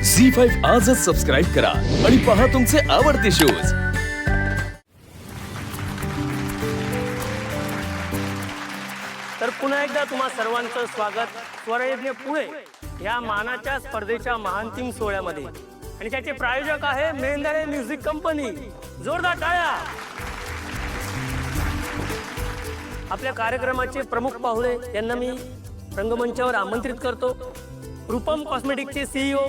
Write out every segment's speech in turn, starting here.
झी5 आजच सबस्क्राईब करा आणि पहा तुमचे आवडते शोज। तर पुन्हा एकदा तुम्हा सर्वांचं स्वागत स्वरयज्ञ पुणे या मानाच्या स्पर्धेच्या महांतिम सोहळ्यामध्ये। आणि त्याचे प्रायोजक आहे मेंदळे म्युझिक कंपनी। जोरदार टाळ्या। आपल्या कार्यक्रमाचे प्रमुख पाहुणे यांना मी रंगमंचावर आमंत्रित करतो। रूपम कॉस्मेटिक्सचे सीईओ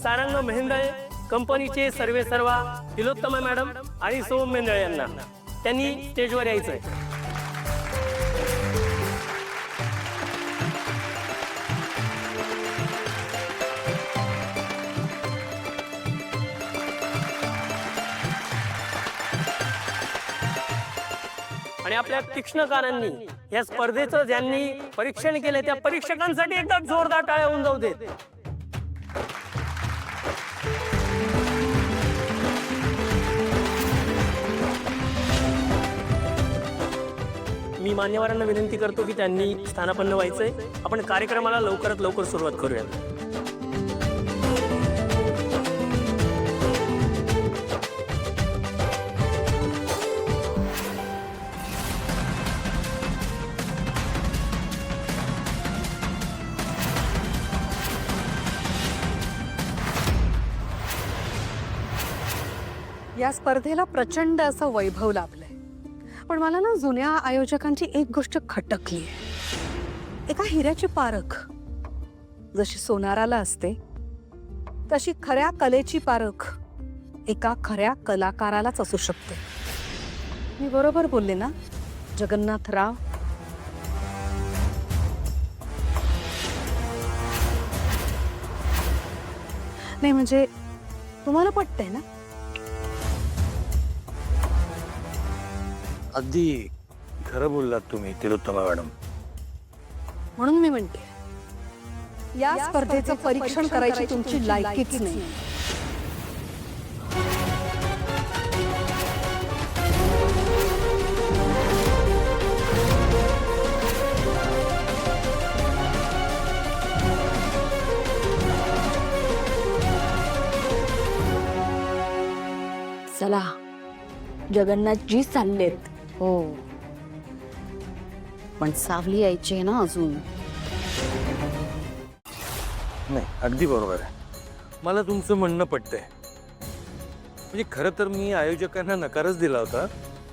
सारंग मेंदळे, कंपनीचे सर्वेसर्वा तिलोत्तमा मॅडम आणि सोम मेंदळे यांना त्यांनी स्टेजवर यायचं आहे। आणि आपल्या तीक्ष्णकारांनी या स्पर्धेचं ज्यांनी परीक्षण केले त्या परीक्षकांसाठी एकदा जोरदार टाळ्या होऊन जाऊ देत। मी मान्यवरांना विनंती करतो की त्यांनी स्थानापन्न व्हायचंय। आपण कार्यक्रमाला लवकरात लवकर सुरुवात करूया। या स्पर्धेला प्रचंड असं वैभव लाभलंय, पण मला ना जुन्या आयोजकांची एक गोष्ट खटकली। एका हिऱ्याची पारख जशी सोनाराला असते तशी खऱ्या कलेची पारख एका खऱ्या कलाकारालाच असू शकते। मी बरोबर बोलले ना जगन्नाथराव? नाही म्हणजे तुम्हाला पटतंय ना? अगदी खरं बोललात तुम्ही तिलोत्तमा मॅडम। म्हणून मी म्हणते या स्पर्धेचं परीक्षण करायची तुमची लायकीच नाही। चला जगन्नाथजी चाललेत। हो, पण सावली यायची आहे ना अजून। नाही, अगदी बरोबर आहे। मला तुमचं म्हणणं पटतंय। म्हणजे खरं तर मी आयोजकांना नकारच दिला होता,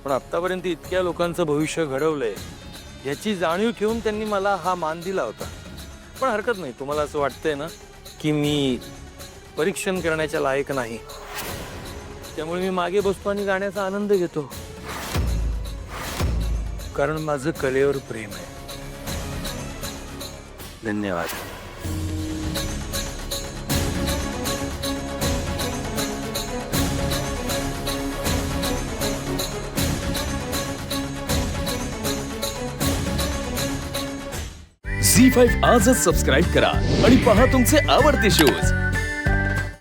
पण आतापर्यंत इतक्या लोकांचं भविष्य घडवलंय याची जाणीव ठेवून त्यांनी मला हा मान दिला होता। पण हरकत नाही, तुम्हाला असं वाटतंय ना की मी परीक्षण करण्याच्या लायक नाही, त्यामुळे मी मागे बसतो आणि गाण्याचा आनंद घेतो, कारण माझं कलेवर प्रेम आहे। धन्यवाद। झी5 आजच सबस्क्राईब करा आणि पहा तुमचे आवडते शोज।